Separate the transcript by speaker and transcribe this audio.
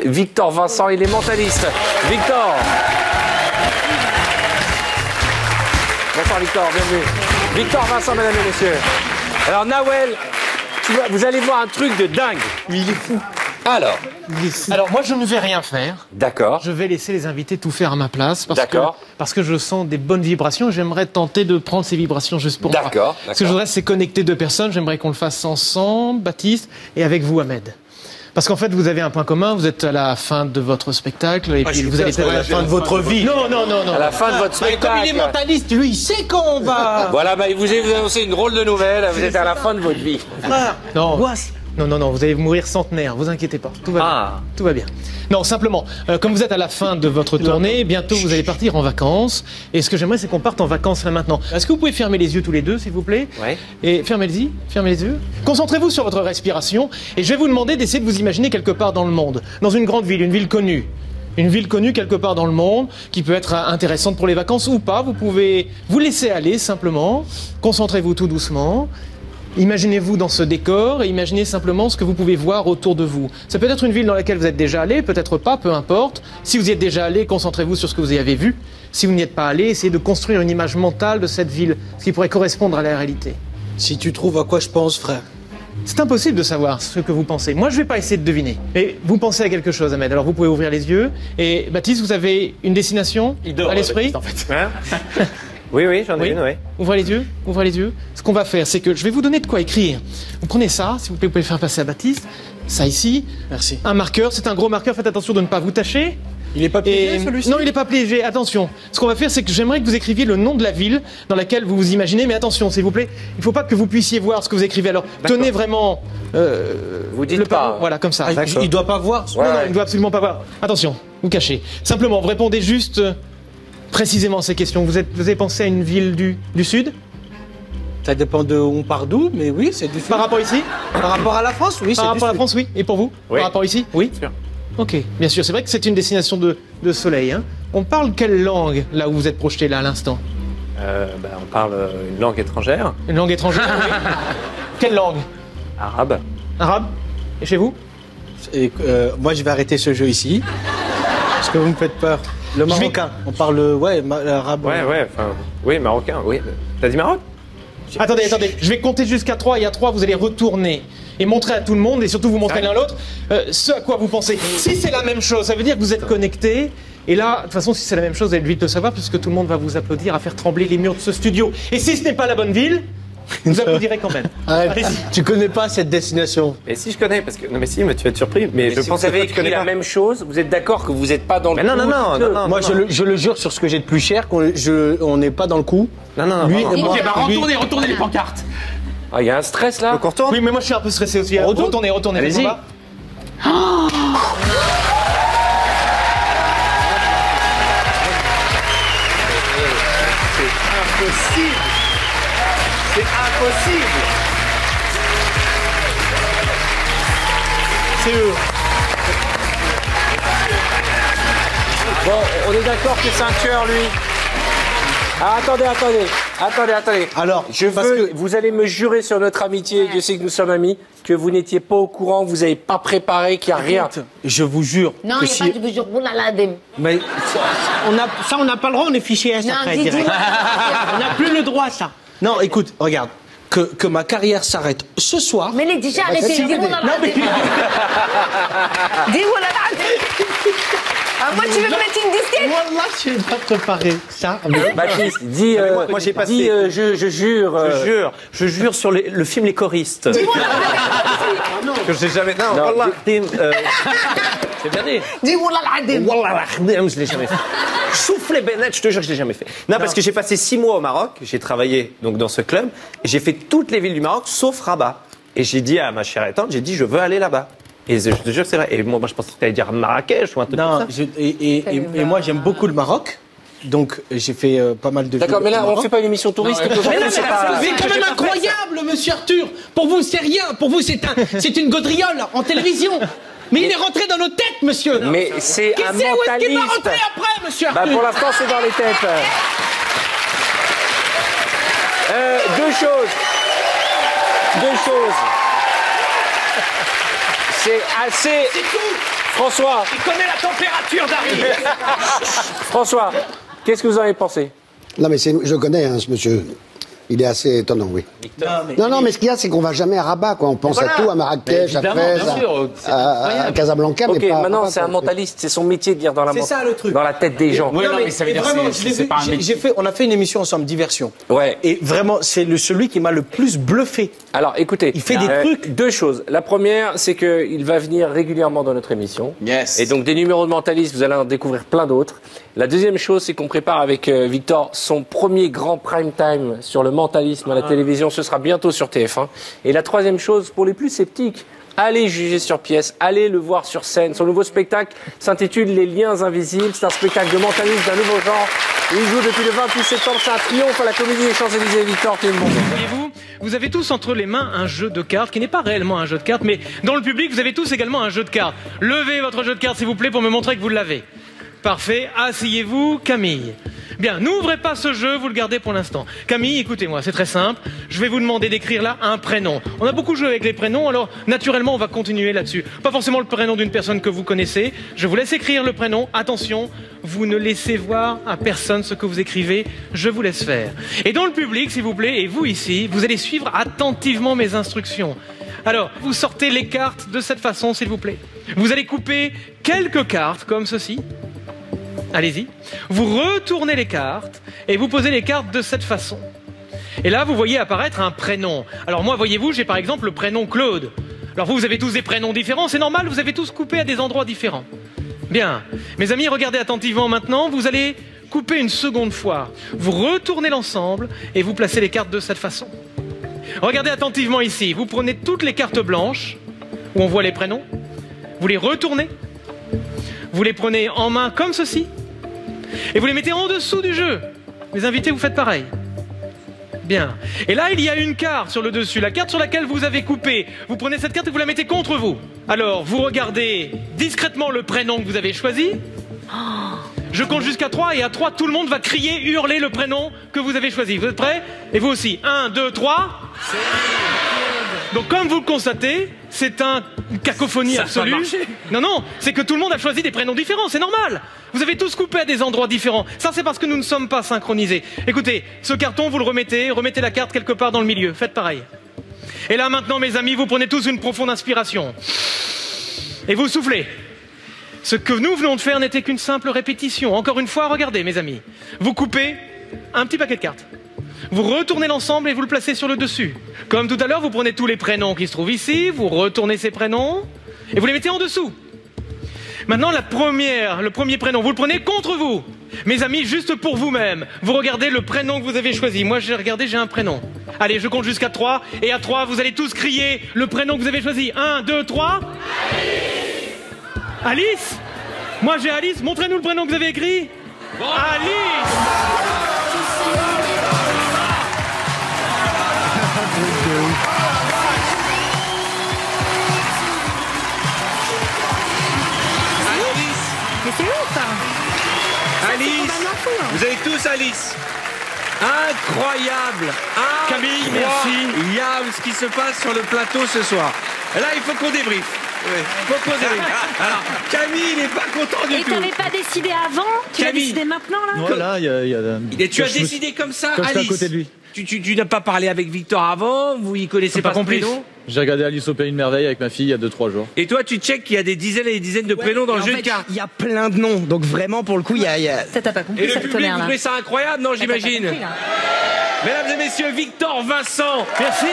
Speaker 1: Victor Vincent, il est mentaliste. Victor. Bonsoir Victor, bienvenue. Victor Vincent, mesdames et messieurs. Alors Nawel, vous allez voir un truc de dingue.
Speaker 2: Mais il est fou.
Speaker 3: Alors, moi, je ne vais rien faire.
Speaker 1: D'accord.
Speaker 3: Je vais laisser les invités tout faire à ma place.
Speaker 1: D'accord.
Speaker 3: Parce que je sens des bonnes vibrations. J'aimerais tenter de prendre ces vibrations juste pour moi.
Speaker 1: D'accord.
Speaker 3: Ce que je voudrais, c'est connecter deux personnes. J'aimerais qu'on le fasse ensemble, Baptiste, et avec vous, Ahmed. Parce qu'en fait, vous avez un point commun. Vous êtes à la fin de votre spectacle. Et puis, vous allez être à la fin de votre vie. Non.
Speaker 1: À la fin de votre spectacle.
Speaker 2: Comme il est mentaliste, lui, il sait quand on va...
Speaker 1: Voilà, il vous a annoncé une drôle de nouvelle. Vous êtes à la fin de votre vie.
Speaker 2: Frère,
Speaker 3: Non.
Speaker 2: angoisse.
Speaker 3: Non, vous allez mourir centenaire, vous inquiétez pas, tout va bien. Tout va bien. Non, simplement, comme vous êtes à la fin de votre tournée, bientôt vous allez partir en vacances. Et ce que j'aimerais, c'est qu'on parte en vacances là maintenant. Est-ce que vous pouvez fermer les yeux tous les deux, s'il vous plaît?
Speaker 1: Ouais.
Speaker 3: Et fermez les yeux. Concentrez-vous sur votre respiration. Et je vais vous demander d'essayer de vous imaginer quelque part dans le monde, dans une grande ville, une ville connue. Une ville connue quelque part dans le monde, qui peut être intéressante pour les vacances ou pas. Vous pouvez vous laisser aller simplement. Concentrez-vous tout doucement. Imaginez-vous dans ce décor et imaginez simplement ce que vous pouvez voir autour de vous. Ça peut être une ville dans laquelle vous êtes déjà allé, peut-être pas, peu importe. Si vous y êtes déjà allé, concentrez-vous sur ce que vous y avez vu. Si vous n'y êtes pas allé, essayez de construire une image mentale de cette ville, ce qui pourrait correspondre à la réalité.
Speaker 2: Si tu trouves à quoi je pense, frère.
Speaker 3: C'est impossible de savoir ce que vous pensez. Moi, je ne vais pas essayer de deviner. Mais vous pensez à quelque chose, Ahmed. Alors, vous pouvez ouvrir les yeux. Et Baptiste, vous avez une destination à l'esprit?
Speaker 4: En fait. Oui, j'en ai une, oui.
Speaker 3: Ouvrez les yeux. Ce qu'on va faire, c'est que je vais vous donner de quoi écrire. Vous prenez ça, s'il vous plaît, vous pouvez le faire passer à Baptiste. Ça ici.
Speaker 2: Merci.
Speaker 3: Un marqueur, c'est un gros marqueur, faites attention de ne pas vous tacher.
Speaker 2: Il est pas piégé, celui-ci?
Speaker 3: Non, il n'est pas piégé, attention. Ce qu'on va faire, c'est que j'aimerais que vous écriviez le nom de la ville dans laquelle vous vous imaginez, mais attention, s'il vous plaît, il ne faut pas que vous puissiez voir ce que vous écrivez. Alors, tenez vraiment...
Speaker 1: Vous dites
Speaker 3: le
Speaker 1: pas.
Speaker 3: Voilà, comme ça.
Speaker 2: Il doit pas voir.
Speaker 1: Ouais.
Speaker 3: Non, il ne doit absolument pas voir. Attention, vous cachez. Simplement, vous répondez juste précisément à ces questions. Vous avez pensé à une ville du Sud?
Speaker 2: Ça dépend de où on part d'où, mais oui, c'est du...
Speaker 3: Par rapport ici?
Speaker 2: Par rapport à la France, oui, c'est
Speaker 3: Par rapport à la France, oui. Et pour vous?
Speaker 4: Oui.
Speaker 3: Par rapport ici? Oui.
Speaker 4: Bien sûr.
Speaker 3: Ok, bien sûr. C'est vrai que c'est une destination de soleil. Hein. On parle quelle langue, là où vous êtes projeté, là, à l'instant?
Speaker 4: On parle une langue étrangère.
Speaker 3: Une langue étrangère, oui. Quelle langue?
Speaker 4: Arabe.
Speaker 3: Arabe? Et chez vous?
Speaker 2: Et, moi, je vais arrêter ce jeu ici, parce que vous me faites peur. Le marocain, on parle, l'arabe.
Speaker 4: Oui, marocain, oui. T'as dit Maroc?
Speaker 3: Attendez, je vais compter jusqu'à 3 et à 3, vous allez retourner et montrer à tout le monde et surtout vous montrer l'un l'autre ce à quoi vous pensez. Si c'est la même chose, ça veut dire que vous êtes connectés. Et là, de toute façon, si c'est la même chose, vous allez vite le savoir puisque tout le monde va vous applaudir à faire trembler les murs de ce studio. Et si ce n'est pas la bonne ville, vous applaudirez quand même.
Speaker 2: Arrête, tu connais pas cette destination.
Speaker 4: Mais si, je connais, parce que... Non, mais si, mais tu vas être surpris. Mais je
Speaker 1: Si
Speaker 4: pense
Speaker 1: vous avez
Speaker 4: que tu connais
Speaker 1: écrit la
Speaker 4: pas.
Speaker 1: même chose, vous êtes d'accord que vous n'êtes pas dans le
Speaker 4: Mais non,
Speaker 1: coup,
Speaker 4: non.
Speaker 2: Moi, je le jure sur ce que j'ai de plus cher, on n'est pas dans le coup.
Speaker 4: Non.
Speaker 2: Lui
Speaker 4: pardon.
Speaker 2: et moi.
Speaker 3: Retournez les pancartes.
Speaker 1: Ah, il y a un stress là.
Speaker 4: Donc on retourne?
Speaker 3: Oui, mais moi je suis un peu stressé aussi. Retournez.
Speaker 4: Allez-y.
Speaker 3: faites-moi pas.
Speaker 1: C'est impossible.
Speaker 3: C'est eux.
Speaker 1: Bon, on est d'accord que c'est un tueur, lui. Ah, attendez.
Speaker 2: Alors,
Speaker 1: Vous allez me jurer sur notre amitié, Dieu sait que nous sommes amis, que vous n'étiez pas au courant, que vous n'avez pas préparé, qu'il n'y a rien.
Speaker 2: je vous jure
Speaker 5: Non,
Speaker 2: que
Speaker 5: il n'y a
Speaker 2: si...
Speaker 5: pas de mesure. Vous l'avez.
Speaker 2: Mais on n'a pas le droit, on est fiché S
Speaker 5: Non,
Speaker 2: après,
Speaker 5: dis-moi.
Speaker 2: direct. On n'a plus le droit, ça. Non, écoute, regarde. Que ma carrière s'arrête ce soir.
Speaker 5: Mais les déjà arrêtez. Dis-vous l'avez. Dis-vous l'avez. Ah, moi, tu veux me mettre une disquette?
Speaker 2: Wallah, je n'ai pas préparé ça.
Speaker 1: Baptiste, dis,
Speaker 4: moi, j'ai passé-
Speaker 1: dis je jure.
Speaker 4: Je jure sur le film Les Choristes.
Speaker 5: Dis-vous l'avez.
Speaker 4: Que je n'ai jamais... Non, Wallah, j'ai bien dit.
Speaker 5: Dis-vous l'avez.
Speaker 4: Wallah, je l'ai jamais fait. Soufflez Bennett, je te jure que je l'ai jamais fait. Non, parce que j'ai passé 6 mois au Maroc, j'ai travaillé donc dans ce club, et j'ai fait toutes les villes du Maroc sauf Rabat. Et j'ai dit à ma chère tante, j'ai dit je veux aller là-bas. Et je te jure que c'est vrai. Et moi je pensais que tu allais dire Marrakech ou un truc
Speaker 2: Non,
Speaker 4: comme ça.
Speaker 2: et moi j'aime beaucoup le Maroc, donc j'ai fait pas mal de villes
Speaker 1: D'accord, mais là,
Speaker 2: au
Speaker 1: on ne
Speaker 2: Maroc.
Speaker 1: fait pas une émission touristique aujourd'hui. c'est pas-
Speaker 6: C'est quand même incroyable, monsieur Arthur. Pour vous, c'est rien. Pour vous, c'est une gaudriole en télévision. Mais il est rentré dans nos têtes, monsieur.
Speaker 1: Mais c'est un
Speaker 6: Où est-ce qu'il va
Speaker 1: mentaliste.
Speaker 6: rentrer après, monsieur
Speaker 1: Bah,
Speaker 6: Arthur?
Speaker 1: pour l'instant, c'est dans les têtes. Deux choses. C'est assez... François,
Speaker 6: Il connaît la température d'Harry.
Speaker 1: François, qu'est-ce que vous en avez pensé?
Speaker 7: Non, mais je connais, hein, ce monsieur. Il est assez étonnant, oui. Non, mais ce qu'il y a, c'est qu'on va jamais à Rabat, quoi. On pense à tout, à Marrakech, à Fès, à Casablanca,
Speaker 1: Ok,
Speaker 7: mais pas...
Speaker 1: maintenant
Speaker 7: pas-
Speaker 1: c'est un mentaliste, c'est son métier de lire dans la,
Speaker 2: C'est ça, le truc.
Speaker 1: dans la tête des gens.
Speaker 2: Non,
Speaker 3: mais ça veut dire
Speaker 2: vraiment,
Speaker 3: c'est-
Speaker 2: je l'ai
Speaker 3: c'est
Speaker 2: vu,
Speaker 3: pas un métier.
Speaker 2: on a fait une émission ensemble, Diversion.
Speaker 1: Ouais.
Speaker 2: Et vraiment, c'est celui qui m'a le plus bluffé.
Speaker 1: Alors écoutez,
Speaker 2: Il fait des trucs.
Speaker 1: Deux choses. La première, c'est qu'il va venir régulièrement dans notre émission.
Speaker 2: Yes.
Speaker 1: Et donc des numéros de mentalistes, vous allez en découvrir plein d'autres. La deuxième chose, c'est qu'on prépare avec Victor son premier grand prime time sur le mentalisme à la télévision. Ce sera bientôt sur TF1. Et la troisième chose, pour les plus sceptiques, allez juger sur pièce, allez le voir sur scène. Son nouveau spectacle s'intitule Les Liens Invisibles. C'est un spectacle de mentalisme d'un nouveau genre. Il joue depuis le 28 septembre. C'est un triomphe à la Comédie des Champs-Élysées. Victor, t'es une bombe.
Speaker 3: Voyez-vous, vous avez tous entre les mains un jeu de cartes qui n'est pas réellement un jeu de cartes, mais dans le public, vous avez tous également un jeu de cartes. Levez votre jeu de cartes, s'il vous plaît, pour me montrer que vous l'avez. Parfait. Asseyez-vous, Camille. Bien, n'ouvrez pas ce jeu, vous le gardez pour l'instant. Camille, écoutez-moi, c'est très simple. Je vais vous demander d'écrire là un prénom. On a beaucoup joué avec les prénoms, alors naturellement, on va continuer là-dessus. Pas forcément le prénom d'une personne que vous connaissez. Je vous laisse écrire le prénom. Attention, vous ne laissez voir à personne ce que vous écrivez. Je vous laisse faire. Et dans le public, s'il vous plaît, et vous ici, vous allez suivre attentivement mes instructions. Alors, vous sortez les cartes de cette façon, s'il vous plaît. Vous allez couper quelques cartes, comme ceci. Allez-y. Vous retournez les cartes et vous posez les cartes de cette façon. Et là, vous voyez apparaître un prénom. Alors moi, voyez-vous, j'ai par exemple le prénom Claude. Alors vous avez tous des prénoms différents, c'est normal, vous avez tous coupé à des endroits différents. Bien. Mes amis, regardez attentivement maintenant. Vous allez couper une seconde fois. Vous retournez l'ensemble et vous placez les cartes de cette façon. Regardez attentivement ici. Vous prenez toutes les cartes blanches où on voit les prénoms. Vous les retournez. Vous les prenez en main comme ceci. Et vous les mettez en dessous du jeu. Les invités, vous faites pareil. Bien. Et là, il y a une carte sur le dessus, la carte sur laquelle vous avez coupé. Vous prenez cette carte et vous la mettez contre vous. Alors, vous regardez discrètement le prénom que vous avez choisi. Je compte jusqu'à 3 et à 3, tout le monde va crier, hurler le prénom que vous avez choisi. Vous êtes prêts? Et vous aussi. 1, 2, 3. Donc, comme vous le constatez, c'est une cacophonie absolue. Non, c'est que tout le monde a choisi des prénoms différents, c'est normal. Vous avez tous coupé à des endroits différents. Ça, c'est parce que nous ne sommes pas synchronisés. Écoutez, ce carton, vous le remettez la carte quelque part dans le milieu. Faites pareil. Et là, maintenant, mes amis, vous prenez tous une profonde inspiration. Et vous soufflez. Ce que nous venons de faire n'était qu'une simple répétition. Encore une fois, regardez, mes amis. Vous coupez un petit paquet de cartes. Vous retournez l'ensemble et vous le placez sur le dessus. Comme tout à l'heure, vous prenez tous les prénoms qui se trouvent ici, vous retournez ces prénoms et vous les mettez en dessous. Maintenant, le premier prénom, vous le prenez contre vous. Mes amis, juste pour vous-même, vous regardez le prénom que vous avez choisi. Moi, j'ai regardé, j'ai un prénom. Allez, je compte jusqu'à 3 et à 3, vous allez tous crier le prénom que vous avez choisi. 1, 2, 3. Alice. Moi, j'ai Alice. Montrez-nous le prénom que vous avez écrit. Alice.
Speaker 5: Mais c'est ouf, hein.
Speaker 4: Alice, vous avez tous Alice. Incroyable.
Speaker 3: Camille, merci.
Speaker 4: Incroyable ce qui se passe sur le plateau ce soir. Là, il faut qu'on débriefe. Faut qu'on débriefe. Alors, Camille, il n'est pas content du
Speaker 5: Et
Speaker 4: tout.
Speaker 5: t'avais pas décidé avant? Tu l'as
Speaker 4: Camille.
Speaker 5: décidé maintenant, là?
Speaker 8: Voilà,
Speaker 4: Et tu as décidé comme ça,
Speaker 8: Comme j'étais à
Speaker 4: Alice.
Speaker 8: côté de lui.
Speaker 4: Tu n'as pas parlé avec Victor avant, vous y connaissez pas ce prénom.
Speaker 8: J'ai regardé Alice au Pays de Merveille avec ma fille il y a 2-3 jours.
Speaker 4: Et toi, tu checkes qu'il y a des dizaines et des dizaines de prénoms dans le jeu de cartes.
Speaker 9: Il y a plein de noms, donc vraiment pour le coup, il y a...
Speaker 5: Ça t'a pas compris,
Speaker 4: Et le
Speaker 5: cette
Speaker 4: public, vous
Speaker 5: tonnerre, là?
Speaker 4: trouvez ça incroyable, non,
Speaker 5: Ah, t'as pas
Speaker 4: j'imagine.
Speaker 5: compris, là.
Speaker 4: Mesdames et messieurs, Victor Vincent.
Speaker 3: Merci.